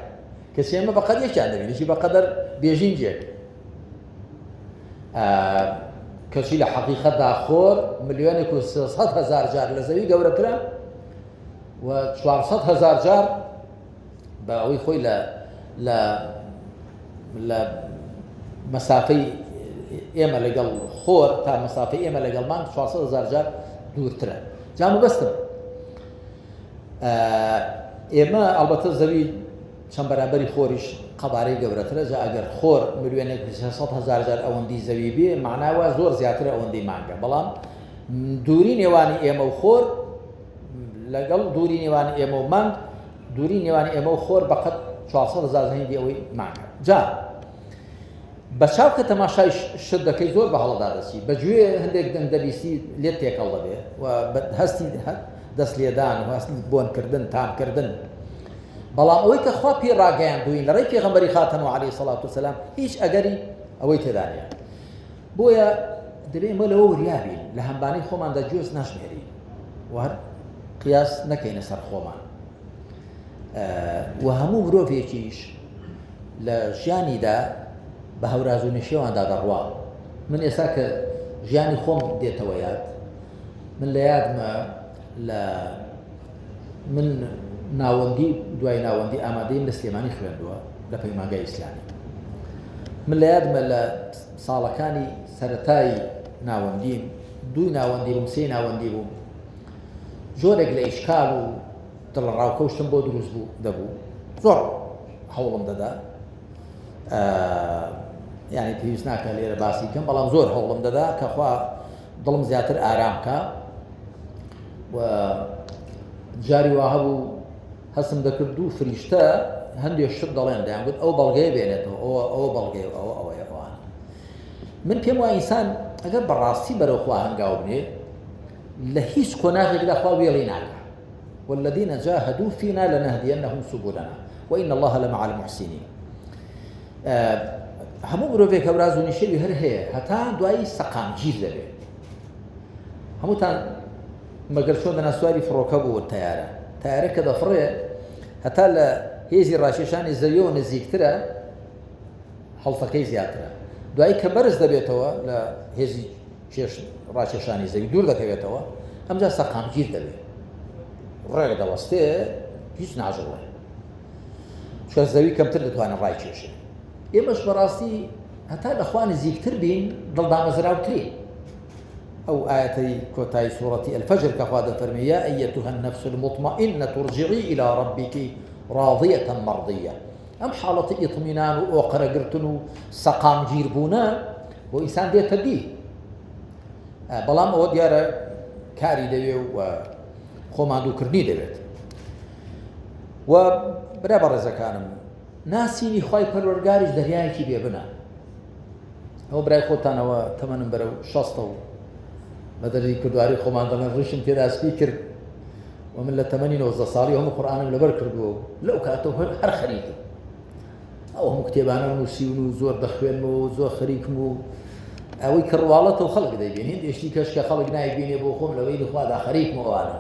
کەچی ئێمە بە قەدێکیان دەبینێکی بە قەدەر بێژینجێک. کەچی لە حەقیقەتدا خۆر 1,300,000 جار لە زەوی گەورەترە و 400,000 جار بە ئەوەی خۆی لە مەسافەی ئێمە لەگەڵ خۆر تا مەسافەی ئێمە لەگەڵ مانگ 400,000 جار دوورترە. جام و بەستم ئێمە ئەڵبەتە زەوی چەند بەرامبەری خۆریش قەبارەی گەورەترە، جا ئەگەر خۆر 1,600,000 جار ئەوەندی زەوی بێ معناوە زۆر زیاتر ئەوەندەی مانگە، بەڵام دووری نێوانی ئێمە و خۆر لەگەڵ دووری نێوانی ئێمە و مانگ دووری نێوانی ئێمە و خۆر بەقەت 400,000 هێندی ئەوەی مانگە. جا بە چاو کە تەماشای شت دەکەی زۆر بە هەڵەدا دەچی بەگوێ هەندێک دەنگ دەبیستی لێت تێکەڵ دەبێ و هەستی دەست لێدان و هەستی بۆنکردن تامکردن بەڵام ئەوەی کە خوا پێ ڕاگەیاندوین لە ڕێی پێغەمبەری خاتەنەوە عەلەیهی سەڵات وسەلام هیچ ئەگەری ئەوەی تێدا نییە بۆیە دەبێ ئێمە لەوە وریابین لە هەمبانەی خۆماندا گوێز نەژمێرین و هەر قیاس نەکەینە سەر خۆمان و هەموو مرۆڤێکیش لە ژیانیدا بە هەوراز و نشێواندا دەڕوا من ئێستا کە ژیانی خۆم دێتەوە یاد من لە یادمە لە من ناوەندی دوای ناوەندی ئامادەیم لە سلێمانی خوێندووە لە پەیمانگای ئیسلامی من لە یادمە لە ساڵەکانی سەرەتای ناوەندیم دوو ناوەندی بووم سێ ناوەندی بووم زۆرێک لە ئیشکال و دڵڕاوکەوشتم بۆ دروست بوو دەبوو زۆر هەوڵم دەدا یعنی پێویست ناکە لێرە باسی کەم بەڵام زۆر هەوڵم دەدا کە خوا دڵم زیاتر ئارام کە و جاری وا هەبوو هەستم دەکرد دوو فریشتە هەندێک شت دەڵێن دەیانگوت ئەو بەڵگەیە بێنێتەوە ئەوە بەڵگەیە ئەوەیە ئەوانە من پێم وایە ئینسان ئەگەر بەڕاستی بەرەو خوا هەنگاو بنێ لە هیچ کۆناغێکدا خوا وێڵی ناکە والذين جاهدوا فينا لنهدينهم سبلنا وإن الله لمع المحسنين هەموو مرۆڤێک هەوراز و نیشێوی هەر هەیە هەتا دوایی سەقامگیر دەبێت هەمووتان مەگەر چۆن دەناسواری فڕۆکە بوو تەیارە کە دەفڕێ هەتا لە هێزی ڕاکێشانی زەویەوە نزیکترە هەڵسەکەی زیاترە دوایی کە بەرز دەبێتەوە لە هێزی ڕاکێشانی زەوی دوور دەکەوێتەوە ئەمجا سەقامگیر دەبێت ڕێک دەوەستێ هیچ ناژڵێ چۆ زەوی کەمتر دەتوانێت ڕایکێشێ ئێمەش بەڕاستی هەتا لەخوا نزیکتر بین دڵدامەزراوترین ئەو ئاەتەی کۆتایی سوورەتی ئەلفەجر کە خوا دەفەرمێ یا ئەیەتوها النەفس المطمئنة ارجعي إلى ربك راضية مرضية ئەم حاڵەتی ئیطمینان و ئۆقرەگرتن و سەقامگیربوونە بۆ ئینسان دێتە دی بەڵام ئەوە دیارە کاری دەوێ و خۆماندووکردنی دەوێت و برا بەڕێزەکانم ناسینی خوای پەروەردگاریش دەریایەکی بێبنە ئەوە برای خۆتانەوە تەمەنم بەرەو 60 و بە دەرەی کردواری خۆمان دەڵێن ڕیشم تێدا سپی کرد و من لە تەمەنی 19 ساڵی هەموو قورئانم لەبەر کردووە و لەو کاتەوە هەر خەریکم ئەو هەموو کتێبانە نووسیون و زۆر دەخوێنمەوە و زۆر خەریکم و ئەوەی کڕواڵەتەوە خەڵک دەیبێنین هێشتی کەش کە خەڵک نایبینێ بۆ خۆم لەوەی لەخوادا خەریکمەوەوانە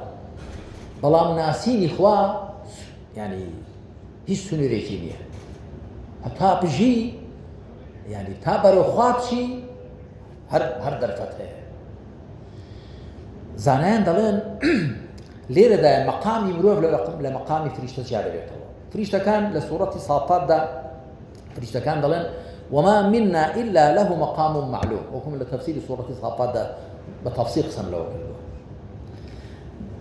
بەڵام ناسینی خوا ینی هیچ سنوورێکی نییە هەتا بژی ینی تا بەرەو خوا بچی هەر دەرفەت هەیە زانایان دەڵێن لێرەدایە مەقامی مرۆڤ لە مەقامی فریشتە جیا دەبێتەوە فریشتەکان لە سوورەتی سافاتدا فریشتەکان دەڵێن وما منا إلا له مقام معلوم وكم لتفسير سورة الصافات بتفسير قسم له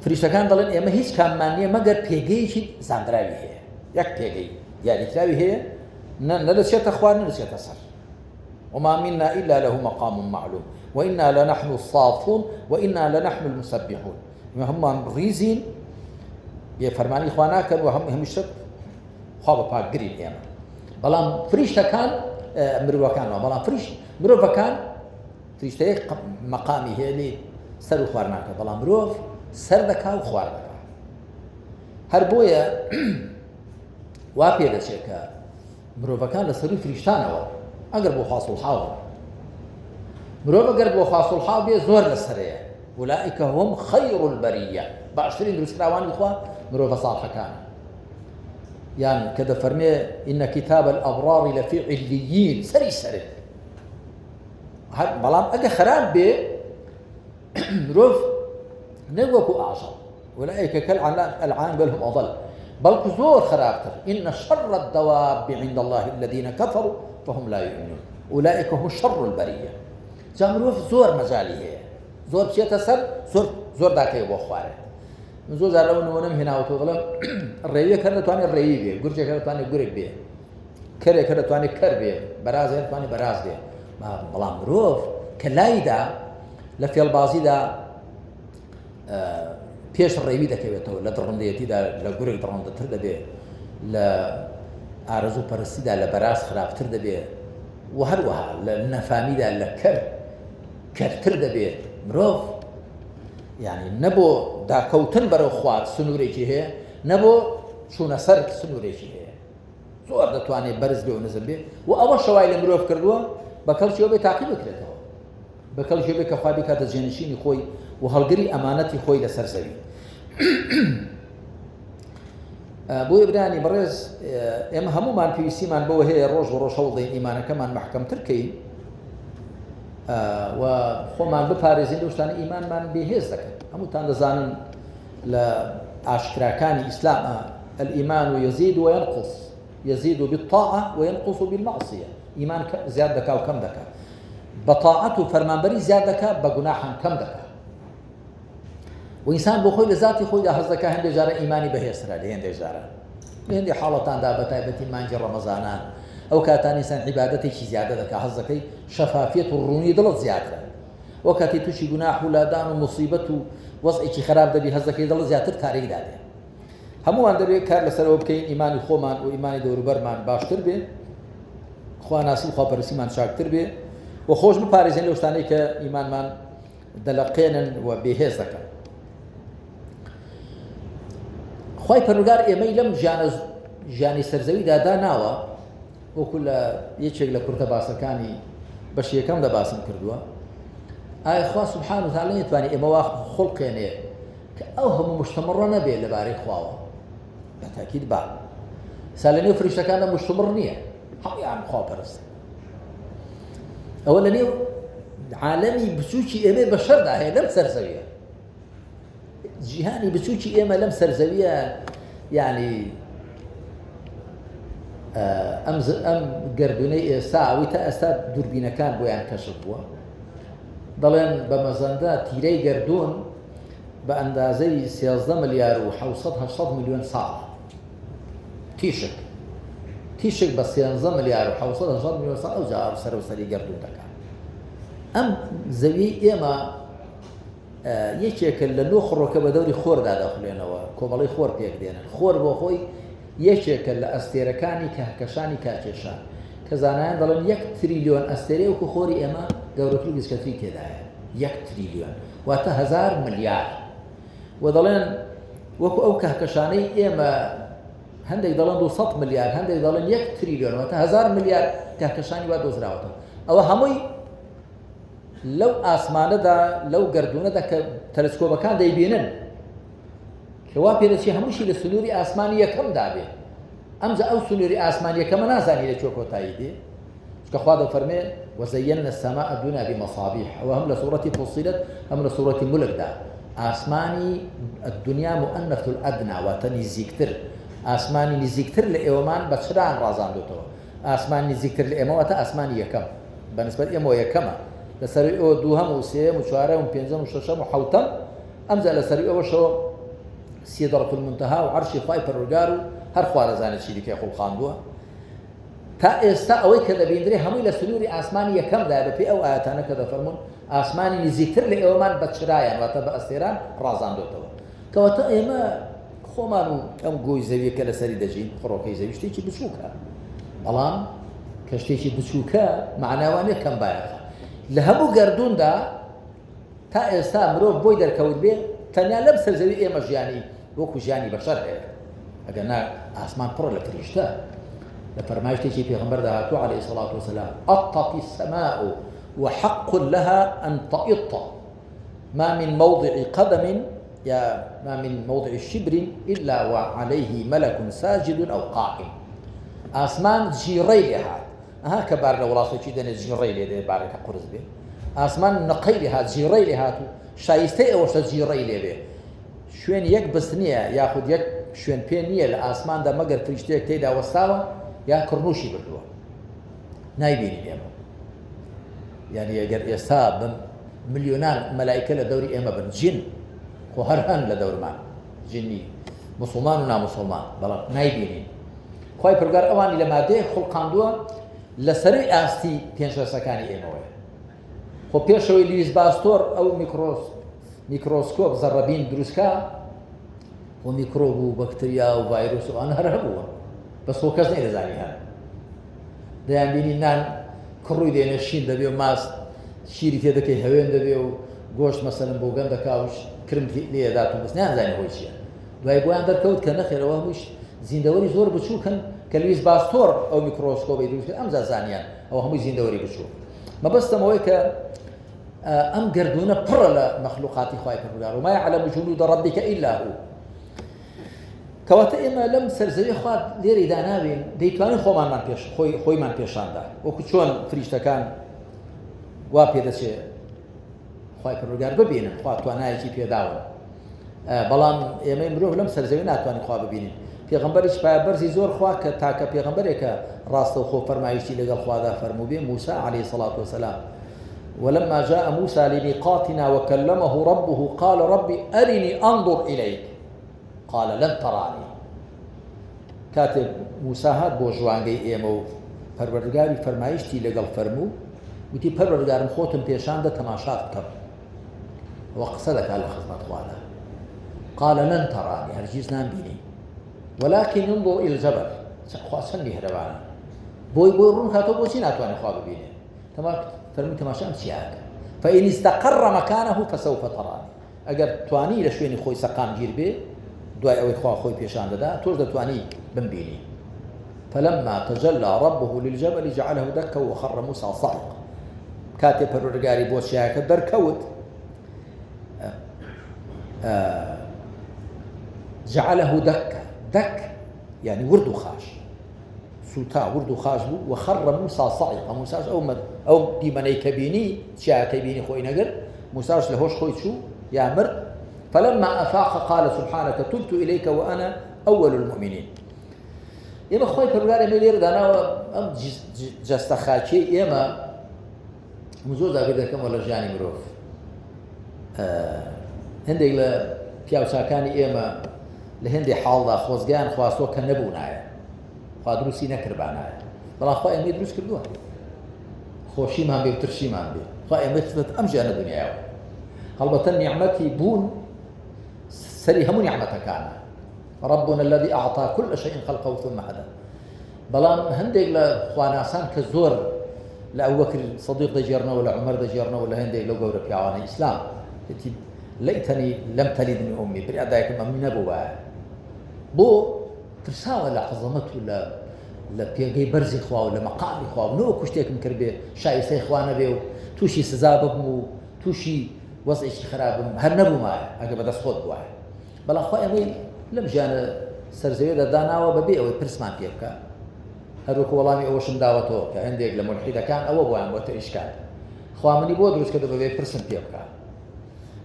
فریشتەکان دەڵێن ئێمە هیچ کاممان نییە مەگەر پێگەیەکی زانراوی هەیە یەک پێگەی یاریکراوی هەیە نەدەچێتە خوار نەدەچێتە سەر وما منا إلا له مقام معلوم وإنا لنحن الصافون وإنا لنحن المسبحون هەمومان ڕیزین بێفەرمانی خوا ناکەن و هەمیشە خوا بەپاکگرین ئێمە بەڵام فریشتەکان مرۆڤەکانەوە بەڵام مرۆڤەکان فریشتەیەک مەقامی هەیە لێ سەر و خوار ناکە بەڵام مرۆڤ سەر دەکا و خوار دەکا هەر بۆیە وا پێ دەچێت کە مرۆڤەکان لە سەروی فریشتانەوە ئەگەر بۆ خواستڵ حاڵ مرۆڤ ئەگەر بۆ خواستڵ حاڵ بێ زۆر لەسەرەیە أولئك هم خير البرية باشترين دروس كراوان إخوة مروفة صالحكان يعني كذا فرمي إن كتاب الأبرار لفي عليين سري بلام أجا خراب بي مروف نوكو أعصر أولئك كالأنعام بل هم أضل بل كزور خرابتر إن شر الدواب عند الله الذين كفروا فهم لا يؤمنون أولئك هم شر البرية جا مروف زور مجالي هي زۆر بچێتە سەر زۆر داکەوێت بۆ خوارێ من زۆر جار لەو نمونەم هێناوەتەوە دەڵێم ڕێویەک هەر دەتوانێت ڕێوی بێ گورجێک هەر دەتوانێت گورێک بێ کەرێک هەر دەتوانێت کەر بێ بەراز هەر دەتوانێت بەراز بێ بەڵام مرۆڤ کە لایدا لە فێڵبازیدا پێش ڕێوی دەکەوێتەوە لە دڕندەیەتیدا لە گورێک دڕندەتر دەبێ لە ئارەزوو پەرستیدا لە بەراز خراپتر دەبێ و و هەروەها لە نەفامیدا لە کەرتر دەبێت مرۆڤ یعنی نەبۆ داکەوتن بەرەو خوار سنوورێکی هەیە نەبۆ چوونە سەر سنوورێکی هەیە زۆر دەتوانێت بەرز بێ و نزم بێ و ئەوە شەوای لە مرۆڤ کردووە بە کەڵکیەوە بێ تاقی بکرێتەوە بە کەڵکیەوە بێ کە خوا بکاتە جێنشینی خۆی و هەڵگری ئەمانەتی خۆی لەسەر زەوی بۆیە برانی بەڕێز ئێمە هەمومان پێویستیمان بەوە هەیە ڕۆژ بە ڕۆژ هەوڵ دەین ئیمانەکەمان محکەمتر کەین و خۆمان بپارێزین لەو شتانە ئیمانمان بێهێز دەکەن هەمووتان دەزانن لە ئاشکراکانی ئیسلامە الإيمان يزيد وينقص يزيد بالطاعة وينقص بالمعصية إيمان زياد دكا وكم دكا بطاعة فرمانبري زياد دكا بجناحا كم دكا وإنسان بخوي لذاتي خوي ده هزدكا هندي جارة إيماني بهيسرا لهندي جارة لهندي حالتان دا بتايبتي مانجي رمضانان أو كاتان إنسان عبادتي شي زيادة دكا هزدكي شفافية الروني دلت زيادة وكاتي تشي جناح ولادان ومصيبة وضعي شي خراب دبي هزدكي دلت زيادة تاريخ دادي هەمووان دەبێت کار لەسەرەوە بکەین ئیمانی خۆمان و ئیمانی دەوروبەرمان باشتر بێ خواناسی و خواپەرستیمان چاکتر بێ و خۆش بپارێزین لەو شتانەی کە ئیمانمان دەلەقێنن و بێهێز دەکەن خوای پەروەردگار ئێمەی لەم ژیانی سەرزەویدا داناوە وەکو لە یەکێک لە کورتە باسەکانی بەشی یەکەم دەباسم کردووە ئایا خوا سوبحانه وتعالى نەتوانێت ئێمە وا خۆڵقێنێ کە ئەو هەموو مشتەمڕە نەبێت لەبارەی خواوە بەتاکید با سا لە نێو فریشتەکانە مشتەمڕ نییە هەموویان خواپەرست ئەوە لە نێو عالەمی بچووکی ئێمە بەشەردا هەیە لەم سەرزەویە جیهانی بچووکی ئێمە لەم سەرزەویە یعنی ئەم گەردونەی ئێستا ئەوەی تا ئێستا دووربینەکان بۆیان کەشف بووە دەڵێن بە مەزەندە تیرەی گەردون بە ئەندازەی 13 ملیار و 700 میلیۆن ساڵ تیشک بە 13 ملیار و 700 میلیۆن ساڵ ئەو جار سەرەوسەری گەردون دەکات ئەم زەوی ئێمە یەکێکە لە 9 خڕۆکە بە دەوری خۆردا دەخولێنەوە کۆمەڵی خۆر پێک دێنن خۆر بۆ خۆی یەکێکە لە ئەستێرەکانی کەهکەشانی کاکێشان کە زانایان دەڵێن 1 تریلیۆن ئەستێرەی وەکو خۆری ئێمە گەورەتر و گچکەتری تێدایە 1 تریلیۆن واتە 1000 ملیار و دەڵێن وەکو ئەو کەهکەشانەی ئێمە هەندێک دەڵێن 200 ملیار هەندێک دەڵێن 1 تریلیۆن واتە 1000 ملیار کەهکەشانی وا دۆزراوەتەوە ئەوە هەمووی لەو ئاسمانەدا لەو گەردونەدا کە تەلەسکۆبەکان دەیبینن کە وا پێدەچی هەمووشی لە سنووری ئاسمانی یەکەمدا بێ ئەمجا ئەو سنووری ئاسمانی یەکەمە نازانی لە چۆ کۆتایی دێ چکە خوا دەفەرمێ وزينا السماء الدنيا بمصابيح وهم لسورة فصلت هم لسورة ملك دا آسماني الدنيا مؤنث الأدنى وتنزيكتر آسماني نزيكتر لإيمان بشران رازان دوتو آسماني نزيكتر لإيمان وتا آسماني يكم بالنسبة لإيمان يكم لسري أو دوهم وسيم وشوارع وبينزم وششم وحوتم أمزا لسري أو شو سيدرة المنتهى وعرش فايبر رجارو هر خوارزان الشيء اللي كيقول خاندوه تا ئێستا ئەوەی کە دەبیندرێ هەمووی لە سنووری ئاسمانی یەکەمدا بەپێی ئەو ئاەتانە کە دەفەرمون ئاسمانی نزیکتر لە ئێوەمان بە چرایان واتە بە ئەستێران ڕازاندۆتەوە کەواتە ئێمە خۆمان و ئەم گۆی زەویە کە لەسەری دەژین خڕۆکەی زەوی شتێکی بچووکە بەڵام کە شتێکی بچووکە معناوانێت کەم بایەخە لە هەموو گەردووندا تا ئێستا مرۆڤ بۆی دەرکەوت بێ تەنیا لەم سەرزەوی ئێمە ژیانی وەکو ژیانی بەشەر هەیە ئەگەر نا ئاسمان پڕە لە فریشتە لفرمايشتي في غنبر دهاتو عليه الصلاة والسلام أطت السماء وحق لها أن تئط ما من موضع قدم ما من موضع الشبر إلا وعليه ملك ساجد أو قائم آسمان جيري لها كبار لولاصو جدا جيري لها بارك قرز به آسمان نقي لها جيري لها شايستي أوش جيري لها شوين يك بسنية ياخد يك شوين بينية لآسمان دا مقر فريشتيك تيدا وستاوة یا کڕنوشی بردووە نایبینین ئێمە یعنی ئەگەر ئێستا ملیۆنان مەلایکە لە دەوری ئێمە بن جین خۆ هەر هەن لە دەورمان جینی موسڵمان و ناموسڵمان بەڵام نایبینین خوای پەروەردگار ئەوانی لە مادەیە خوڵقاندووە لە سەروی ئاستی پێنجڕەسەکانی ئێمەوەیە خۆ پێشەوەی لیویس باستۆر ئەو میکرۆسکۆپ زەڕەبین دروستکە و میکرۆب و بەکتریا و ڤایرۆس و ئەوانە هەر هەبووە بەس خۆ کەس نەیدەزانی هەن دەیانبینی نان کڕووی دێنێ شین دەبێ و ماست شیری تێ دەکەی هەوێن دەبێ و گۆشت مەسەلەن بۆ گەندە کاوش کرم لێدات و بەس نازانێ هۆی چییە دوای بۆیان دەرکەوت کە نەخێرەوە هەمووش زیندەوەری زۆر بچووکن کە لویس باستۆر ئەو میکرۆسکۆپی دروست کرد ئەمجا زانیان ئەوە هەمووی زیندەوەری بچوو مەبەستەمەوەی کە ئەم گردونە پڕە لە مەخلوقاتی خوای پەروەردگار وما يعلم جنود ربك إلا هو کەواتە ئێمە لەم سەرزەوی خوا لێرەی داناوین دەیتوانین خۆیمان پێشاندا وەکو چۆن فریشتەکان وا پێدەچێ خوای پەروەردگار ببینن خوا توانایەکی پێداون بەڵام ئێمە مرۆڤ لەم سەرزەوی ناتوانین خوا ببینین پێغەمبەریش پایەبەرزی زۆر خوا کە تاکە پێغەمبەرێکە ڕاستەوخۆ فەرمایشتی لەگەڵ خوادا فەرموو بێ موسى عليه الصلاة والسلام ولما جاء موسى لميقاتنا وكلمه ربه قال ربي أرني أنظر إليك قال لن تراني كاتب موسى هات بۆ ژوانگەی ئێمە و پەروەردگاری فەرمایشتی لەگەڵ فەرموو وتی پەروەردگارم خۆتم پێشاندە تەماشات بکەم وە قسە دەکات لە خزمەت خوادا قال لن تراني هەرگیز نامبینی ولكن انظر إلى الجبل خوا چەند میهرەبانە بۆی ڕوون کاتەوە بۆچی ناتوانێت خوا ببینێ فەرمی تەماشام چیاکە فإن استقر مكانه فسوف تراني ئەگەر توانی لە شوێنی خۆی سەقامگیر بێ دوای ئەوەی خوا خۆی پێشان دەدا تۆش دەتوانی بمبینی فلما تجلى ربه للجبل جعله دكا وخر موسى صعق کاتێ پەروەردگاری بۆ چیاکە دەرکەوت جعله دك يعني ورد وخاش سوتا ورد وخاش بو وخر موسى صعق موسى او دیمەنەی کە بینی چیاکەی بینی خۆی نەگەر موساش لەهۆش خۆی چوو یا مرد فلما أفاق قال سبحانك تبت إليك وأنا أول المؤمنين ئێمە خۆی پەروەردگار ئێمە لێرە داناوە ئەم جەستە خاچی ئێمە زۆر داگیر دەکەم وە لە ژیانی مرۆڤ هەندێک لە پیاوچاکانی ئێمە لە هەندێک حاڵدا خۆزگیان خواستۆ کە نەبوونایە خوا دروستی نەکردبانایە بەڵام خوا ئێمەی دروست کردووە خۆشیمان بێ و ترشیمان بێ خوا ئێمەی خزمەت ئەم ژیانە دنیاوە هەڵبەتە نیعمەتی بوون سەری هەموو نیعمەتەکانە ربنا الذي أعطى كل شيء خلقه ثم هدى بەڵام هەندێک لە خواناسان کە زۆر لە ئەبوبەکر سەدیق دەجێڕنەوە لە عومەر دەجێڕنەوە لە هەندێک لەو گەورە پیاوانەی ئیسلام لەیتەنی لەم تەلیدنی ئومی بریادایەکەم ئەمنی نەبووە بۆ ترساوە لە عەزەمەت و لە پێگەی بەرزی خوا و لە مەقامی خوا و نەوەکو شتێکم کرد بێ شایستەی خوا نەبێ و تووشی سزا ببم و تووشی وەزعێکی خراپم هەر نەبوومایە ئەگە بەدەست خۆت بووایە بەڵام خوا ئەمەی لەم ژیانە سەرزەویەدا داناوە بەبێ ئەوەی پرسمان پێ بکە هەروەکو وەڵامی ئەوەشم داوەتەوە کە هەندێک لە مولحیدەکان ئەوە بۆیان بۆتە ئیشکال خوا منی بۆ دروست کردە بەبێ پرسم پێ بکە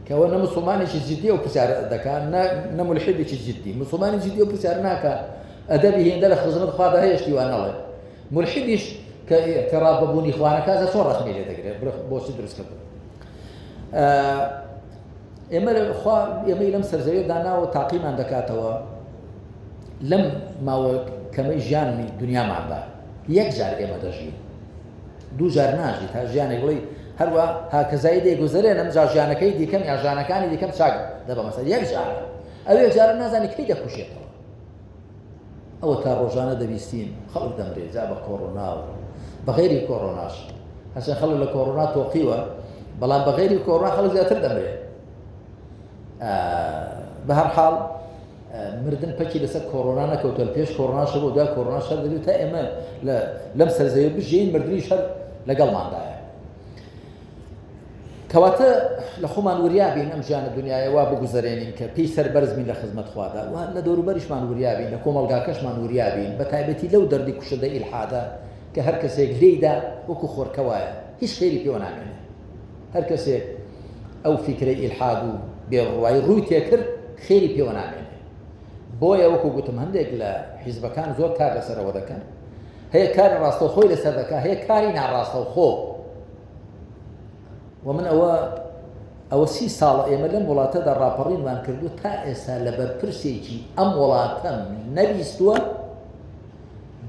کەەوە نە موسڵمانێکی جددی ئەو پرسیارە دەکات نە مولحیدێکی جددی موسڵمانی جددی ئەو پرسیارە ناکە ئەدەبی هێندە لە خزمەت خوادا هەیەشتی وان نەڵێ مولحیدیش کە ئێعتراف بەبوونی خوانەکە زۆر ڕەخنەی لێ دەگرێت بۆچی دروست کردن ئێمەی لەم سەرزەویە داناوە تاقیمان دەکاتەوە لەم ماوە کەمەی ژیانی دنیاماندا یەک جار ئێمە دەژین دوو جار ناژی تا ژیانێک بڵێ هەروە هاکەزایی دەیگوزارێنم جا ژیانەکەی دیکەم یا ژیانەکانی دیکەم چاک دەبە مەسەل یەک جارە ئەوێ یەک جارە نازانی کەی دەکوشێتەوە ئەوە تا ڕۆژانە دەبیستین خەڵک دەمرێ جا بە کۆڕۆنا و بەغێری کۆڕۆناش هەرچەند خەڵک لە کۆڕۆنا تۆقیوە بەڵام بەغێری کۆڕۆنا خەڵک زیاتر دەمرێ بە هەر حاڵ مردن پەکی لەسەر کۆڕۆنا نەکەوتە پێش کۆڕۆناش بۆ دوای کۆڕۆنا شەر دەبێت تا ئێمە لەم سەرزەویە بژین مردنی شەر لەگەڵماندایە کەواتە لە خۆمان وریابین ئەم ژیانە دنیاە وا بگوزارێنین کە پێی سەربەرزبین لە خزمەت خوادا و لە دەوروبەریشمان وریابین لە کۆمەڵگاکەشمان وریابین بە تایبەتی لەو دەردی کوشەدە ئیلحادا کە هەر کەسێک لێیدا وەکو خۆرکەوایە هیچ خێری پێوە نامێنێ هەر کەسێک ئەو فیکرەی ئیلحاد و بێڕوایی ڕووی تێکرد خێری پێوە نامێنێ بۆیە وەکو گوتم هەندێک لە حیزبەکان زۆر کار لەسەرەوە دەکەن هەیە کاری ڕاستەوخۆی لەسەر دەکات هەیە کاری ناڕاستەوخۆ و من ئەوە 30 ساڵە ئێمە لەم وڵاتەدا ڕاپەڕینمان کردو تا ئێستا لە بەرپرسێکی ئەم وڵاتەم نەبیستووە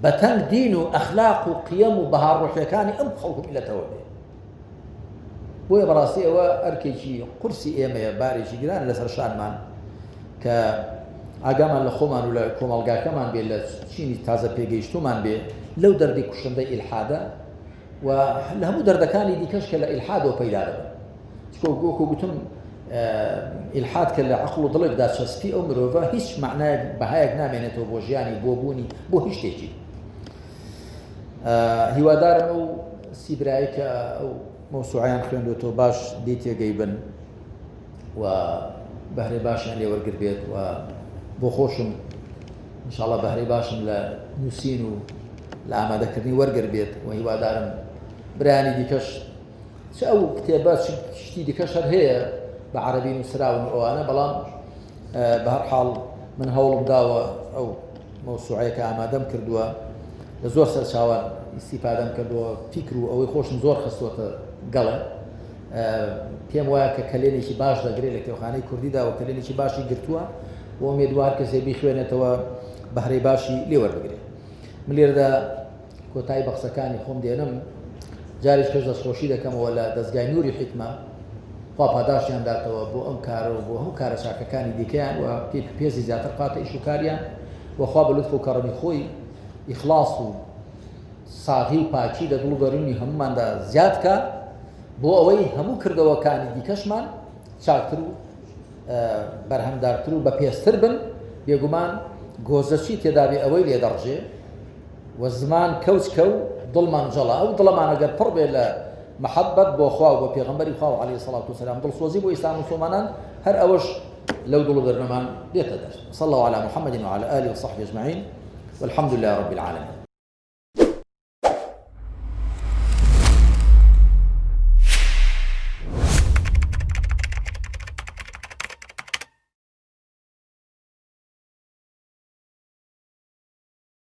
بەتەنگ دین و ئەخلاق و قیەم و بەهاڕۆحیەکانی ئەم خەڵکو میلەتەوە بێ بۆیە بەڕاستی ئەوە ئەرکێکی قورسی ئێمەیە بارێکی گران لەسەر شانمان کە ئاگامان لە خۆمان و لە کۆمەڵگاکەمان بێ لە چینی تازە پێگەیشتومان بێ لەو دەردی کوشندەی ئیلحادە وهل هەموو دەردەکانی دیکەش کە لە ئیلحادەوە پەیدا دەبن چکۆ گوتم ئیلحاد کە لە عەقڵ و دڵێکدا چەسپی ئەو مرۆڤە هیچ معنایەک بەهایەک نامێنێتەوە بۆ ژیانی بۆ بوونی بۆ هیچ شتێکی هیوادارم ئەو سیبرایی کە ئەو مەوسوعەیان خوێندوێتەوە باش دی تێگەی بن و بەهرەی باشیان لێ وەرگر بێت و بۆ خۆشم ئینشاءڵڵا بەهرەی باشم لە نووسین و لە ئامادەکردنی وەرگر بێت و هیوادارم برایانی دیکەش چ ئەو کتێبە شتی دیکەش هەر هەیە بە عەرەبی نووسراون و ئەوانە بەڵام بە هەر حاڵ من هەوڵم داوە ئەو مەوسوعەیە کە ئامادەم کردووە لە زۆر سەرچاوان ئیستیفادەم کردووە فیکر و ئەوەی خۆشم زۆر خستووەتە گەڵێ پێم وایە کە کلێنێکی باش دەگرێت لە کتێبخانەی کوردیدا و کلێنێکی باشی گرتووە و ئومێدوار کەسێ بیخوێنێتەوە بەهرەی باشی لێ وەربگرێت من لێرەدا کۆتایی بەخسەکانی خۆم دێنم جاریش کەس دەستخۆشی دەکەمەوە لە دەستگای نووری حیکمە خوا پاداشیان داتەوە بۆ ئەم کارە و بۆ هەموو کارە چاکەکانی دیکەیان و پێزی زیاتر قاتە ئیش و کاریان وەخوا بە لوتف و کەڕەمی خۆی ئیخلاص و ساغی و پاکی لە دڵ و دەرونی هەموماندا زیاد کە بۆ ئەوەی هەموو کردەوەکانی دیکەشمان چاکتر و بەرهەمدارتر و بەپێستر بن بێگومان گۆزەچی تێدا بێ ئەوەی لێ دەڕژێ و زمان کەوچکە و دڵمان جەڵا ئەو دڵمان ئەگەر پڕ بێ لە محەبەت بۆ خوا و بۆ پێغەمبەری خوا و عەلەیهی سەڵات وسەلام دڵسۆزی بۆ ئیسلام و مسلمانان هەر ئەوەش لەو دڵ و دەرونەمان دێتە دەست صلى الله على محمد وعلى آله وصحبه أجمعين والحمد لله رب العالمين